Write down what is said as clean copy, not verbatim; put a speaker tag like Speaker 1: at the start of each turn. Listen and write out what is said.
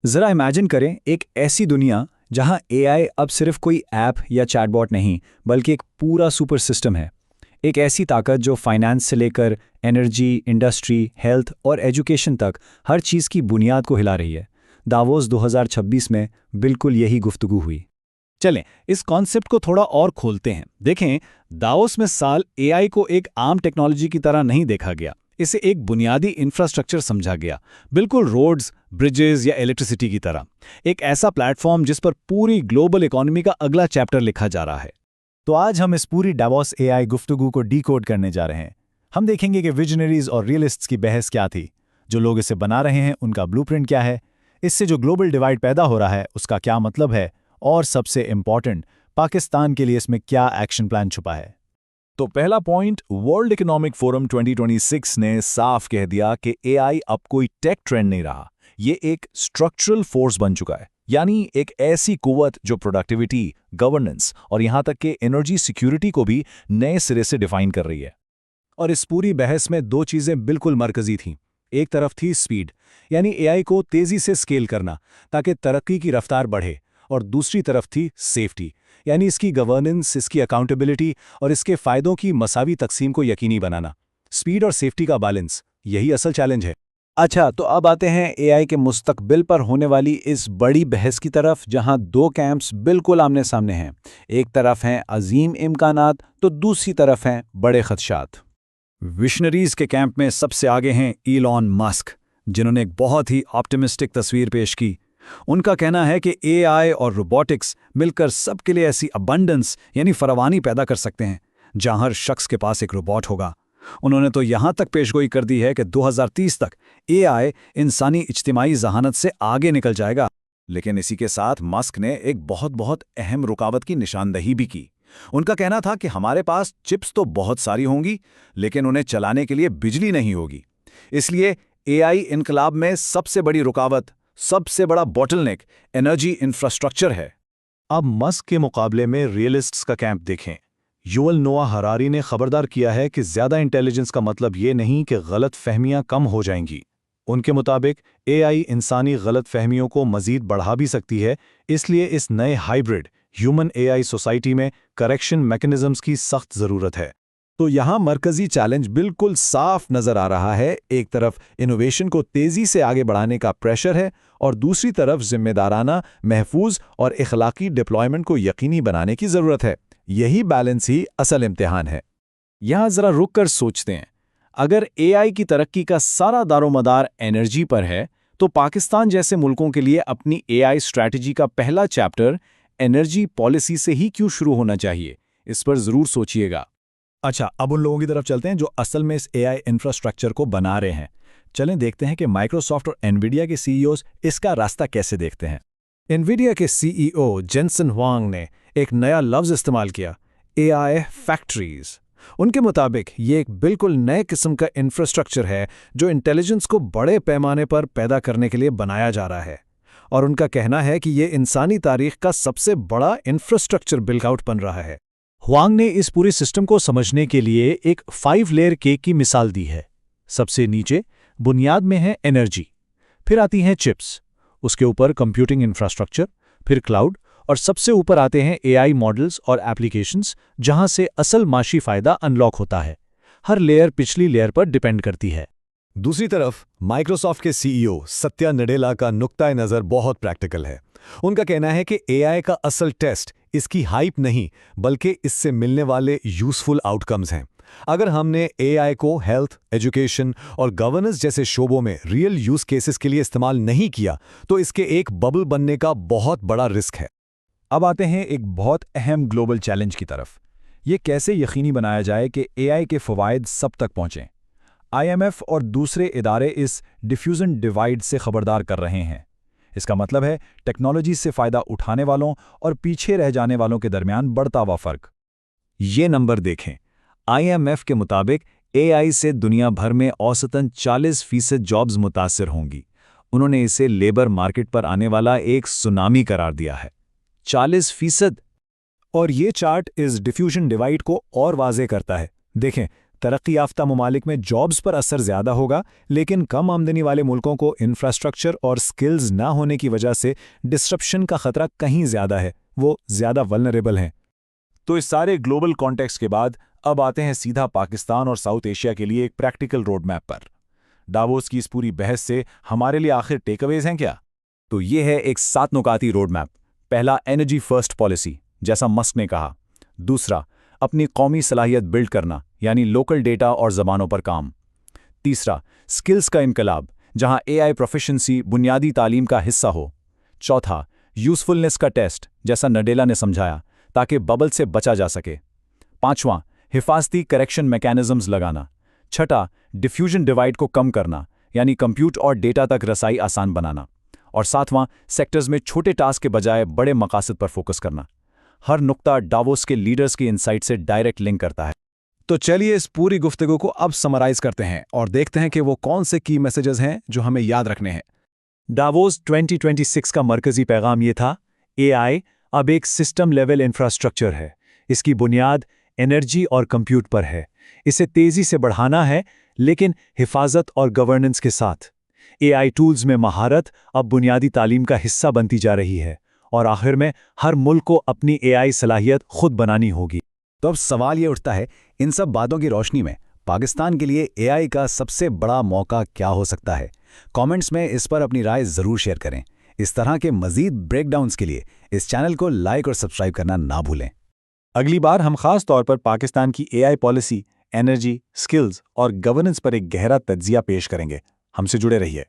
Speaker 1: जरा इमेजिन करें एक ऐसी दुनिया जहां एआई अब सिर्फ कोई ऐप या चैटबॉट नहीं बल्कि एक पूरा सुपर सिस्टम है। एक ऐसी ताकत जो फाइनेंस से लेकर एनर्जी, इंडस्ट्री, हेल्थ और एजुकेशन तक हर चीज़ की बुनियाद को हिला रही है। दावोस 2026 में बिल्कुल यही गुफ्तगू हुई।
Speaker 2: चलें इस कॉन्सेप्ट को थोड़ा और खोलते हैं। देखें, दावोस में साल एआई को एक आम टेक्नोलॉजी की तरह नहीं देखा गया, इसे एक बुनियादी इंफ्रास्ट्रक्चर समझा गया, बिल्कुल रोड्स, ब्रिजेस या इलेक्ट्रिसिटी की तरह। एक ऐसा प्लेटफॉर्म जिस पर पूरी ग्लोबल इकोनॉमी का अगला चैप्टर लिखा जा रहा है।
Speaker 1: तो आज हम इस पूरी दावोस एआई गुफ्तगू को डीकोड करने जा रहे हैं। हम देखेंगे कि विजनरीज और रियलिस्ट्स की बहस क्या थी, जो लोग इसे बना रहे हैं उनका ब्लूप्रिंट क्या है, इससे जो ग्लोबल डिवाइड पैदा हो रहा है उसका क्या मतलब है, और सबसे इंपॉर्टेंट, पाकिस्तान के लिए इसमें क्या एक्शन प्लान छुपा है।
Speaker 3: तो पहला पॉइंट, वर्ल्ड इकोनॉमिक फोरम 2026 ने साफ कह दिया कि एआई अब कोई टेक ट्रेंड नहीं रहा, ये एक स्ट्रक्चरल फोर्स बन चुका है। यानी एक ऐसी कुव्वत जो प्रोडक्टिविटी, गवर्नेंस और यहां तक कि एनर्जी सिक्योरिटी को भी नए सिरे से डिफाइन कर रही है।
Speaker 2: और इस पूरी बहस में दो चीजें बिल्कुल मरकजी थीं। एक तरफ थी स्पीड, यानी एआई को तेजी से स्केल करना ताकि तरक्की की रफ्तार बढ़े, और दूसरी तरफ थी सेफ्टी, यानी इसकी गवर्नेंस, इसकी अकाउंटेबिलिटी और इसके फायदों की मसावी तकसीम को यकीनी बनाना। स्पीड और सेफ्टी का बैलेंस, यही असल चैलेंज है।
Speaker 1: अच्छा, तो अब आते हैं एआई के मुस्तकबिल पर होने वाली इस बड़ी बहस की तरफ, जहां दो कैंप्स बिल्कुल आमने सामने हैं। एक तरफ हैं अजीम इम्कानात, तो दूसरी तरफ हैं बड़े खदशात। विशनरीज के कैंप में सबसे आगे हैं इलॉन मस्क, जिन्होंने एक बहुत ही ऑप्टिमिस्टिक तस्वीर पेश की। उनका कहना है कि एआई और रोबोटिक्स मिलकर सबके लिए ऐसी अबंडेंस यानी फरावानी पैदा कर सकते हैं जहां हर शख्स के पास एक रोबोट होगा। उन्होंने तो यहां तक पेशगोई कर दी है कि 2030 तक एआई इंसानी इज्तिमाई जहानत से आगे निकल जाएगा।
Speaker 3: लेकिन इसी के साथ मस्क ने एक बहुत अहम रुकावट की निशानदही भी की। उनका कहना था कि हमारे पास चिप्स तो बहुत सारी होंगी, लेकिन उन्हें चलाने के लिए बिजली नहीं होगी। इसलिए एआई इनकलाब में सबसे बड़ी रुकावट, सबसे बड़ा बॉटलनेक एनर्जी इंफ्रास्ट्रक्चर है।
Speaker 4: अब मस्क के मुकाबले में रियलिस्ट्स का कैंप देखें। युवल नोआ हरारी ने खबरदार किया है कि ज्यादा इंटेलिजेंस का मतलब ये नहीं कि गलत फहमियां कम हो जाएंगी। उनके मुताबिक एआई इंसानी गलत फहमियों को मजीद बढ़ा भी सकती है, इसलिए इस नए हाइब्रिड ह्यूमन एआई सोसाइटी में करेक्शन मैकेनिज्म्स की सख्त जरूरत है।
Speaker 3: तो यहाँ मरकजी चैलेंज बिल्कुल साफ नजर आ रहा है। एक तरफ इनोवेशन को तेजी से आगे बढ़ाने का प्रेशर है, और दूसरी तरफ जिम्मेदाराना, महफूज और इखलाकी डिप्लॉयमेंट को यकीनी बनाने की जरूरत है। यही बैलेंस ही असल इम्तिहान है।
Speaker 2: यहां जरा रुक कर सोचते हैं, अगर एआई की तरक्की का सारा दारोमदार एनर्जी पर है, तो पाकिस्तान जैसे मुल्कों के लिए अपनी एआई स्ट्रैटेजी का पहला चैप्टर एनर्जी पॉलिसी से ही क्यों शुरू होना चाहिए? इस पर जरूर सोचिएगा।
Speaker 1: अच्छा, अब उन लोगों की तरफ चलते हैं जो असल में इस एआई इंफ्रास्ट्रक्चर को बना रहे हैं। चलें देखते हैं कि माइक्रोसॉफ्ट और एनवीडिया के सीईओज इसका रास्ता कैसे देखते हैं।
Speaker 2: एनवीडिया के सीईओ जेनसन हुआंग ने एक नया लफ्ज इस्तेमाल किया, एआई फैक्ट्रीज। उनके मुताबिक ये एक बिल्कुल नए किस्म का इंफ्रास्ट्रक्चर है जो इंटेलिजेंस को बड़े पैमाने पर पैदा करने के लिए बनाया जा रहा है, और उनका कहना है कि ये इंसानी तारीख का सबसे बड़ा इंफ्रास्ट्रक्चर बिल्डआउट बन रहा है।
Speaker 1: हुआंग ने इस पूरे सिस्टम को समझने के लिए एक 5 लेयर केक की मिसाल दी है। सबसे नीचे बुनियाद में है एनर्जी, फिर आती हैं चिप्स, उसके ऊपर कंप्यूटिंग इंफ्रास्ट्रक्चर, फिर क्लाउड, और सबसे ऊपर आते हैं एआई मॉडल्स और एप्लीकेशंस, जहां से असल माशी फायदा अनलॉक होता है। हर लेयर पिछली लेयर पर डिपेंड करती है।
Speaker 3: दूसरी तरफ माइक्रोसॉफ्ट के सीईओ सत्या नडेला का नुक्ता नज़र बहुत प्रैक्टिकल है। उनका कहना है कि एआई का असल टेस्ट इसकी हाइप नहीं, बल्कि इससे मिलने वाले यूजफुल आउटकम्स हैं। अगर हमने एआई को हेल्थ, एजुकेशन और गवर्नेंस जैसे शोबों में रियल यूज केसेस के लिए इस्तेमाल नहीं किया, तो इसके एक बबल बनने का बहुत बड़ा रिस्क है।
Speaker 1: अब आते हैं एक बहुत अहम ग्लोबल चैलेंज की तरफ। ये कैसे यकीनी बनाया जाए कि एआई के फ़वाइद सब तक पहुंचें। आईएमएफ और दूसरे इदारे इस डिफ्यूजन डिवाइड से खबरदार कर रहे हैं। इसका मतलब है टेक्नोलॉजी से फ़ायदा उठाने वालों और पीछे रह जाने वालों के दरमियान बढ़ता हुआ फ़र्क। ये नंबर देखें। आईएमएफ के मुताबिक एआई से दुनिया भर में औसतन 40% जॉब्स मुतासिर होंगी। उन्होंने इसे लेबर मार्केट पर आने वाला एक सुनामी करार दिया है। 40%।
Speaker 2: और ये चार्ट इस डिफ्यूजन डिवाइड को और वाज़े करता है। देखें, तरक्की याफ्ता ममालिक में जॉब्स पर असर ज़्यादा होगा, लेकिन कम आमदनी वाले मुल्कों को इंफ्रास्ट्रक्चर और स्किल्स ना होने की वजह से डिस्रप्शन का खतरा कहीं ज़्यादा है, वो ज़्यादा वल्नरेबल हैं।
Speaker 4: तो इस सारे ग्लोबल कॉन्टेक्स्ट के बाद अब आते हैं सीधा पाकिस्तान और साउथ एशिया के लिए एक प्रैक्टिकल रोड मैप पर। डावोस की इस पूरी बहस से हमारे लिए आखिर टेकअवेज हैं क्या?
Speaker 1: तो ये है एक 7 नुकाती रोड मैप। पहला, एनर्जी फर्स्ट पॉलिसी, जैसा मस्क ने कहा। दूसरा, अपनी कौमी सलाहियत बिल्ड करना, यानी लोकल डेटा और ज़बानों पर काम। तीसरा, स्किल्स का इनकलाब, जहां एआई प्रोफिशिएंसी बुनियादी तालीम का हिस्सा हो। चौथा, यूज़फुलनेस का टेस्ट, जैसा नडेला ने समझाया, ताकि बबल से बचा जा सके। पांचवां, हिफाजती करेक्शन मैकेनिज्म्स लगाना। छठा, डिफ्यूजन डिवाइड को कम करना, यानी कंप्यूट और डेटा तक रसाई आसान बनाना। और सातवां, सेक्टर्स में छोटे टास्क के बजाय बड़े मकासद पर फोकस करना। हर नुक्ता डावोस के लीडर्स की इनसाइट से डायरेक्ट लिंक करता है।
Speaker 2: तो चलिए इस पूरी गुफ्तगू को अब समराइज करते हैं और देखते हैं कि वो कौन से की मैसेजेस हैं जो हमें याद रखने हैं।
Speaker 4: डावोस 2026 का मरकजी पैगाम ये था, एआई अब एक सिस्टम लेवल इंफ्रास्ट्रक्चर है। इसकी बुनियाद एनर्जी और कंप्यूट पर है। इसे तेजी से बढ़ाना है, लेकिन हिफाजत और गवर्नेंस के साथ। एआई टूल्स में महारत अब बुनियादी तालीम का हिस्सा बनती जा रही है, और आखिर में हर मुल्क को अपनी एआई सलाहियत खुद बनानी होगी।
Speaker 1: तो अब सवाल ये उठता है, इन सब बातों की रोशनी में पाकिस्तान के लिए एआई का सबसे बड़ा मौका क्या हो सकता है? कमेंट्स में इस पर अपनी राय ज़रूर शेयर करें। इस तरह के मज़ीद ब्रेकडाउन्स के लिए इस चैनल को लाइक और सब्सक्राइब करना ना भूलें।
Speaker 4: अगली बार हम खास तौर पर पाकिस्तान की एआई पॉलिसी, एनर्जी, स्किल्स और गवर्नेंस पर एक गहरा तज्जिया पेश करेंगे। हमसे जुड़े रहिए।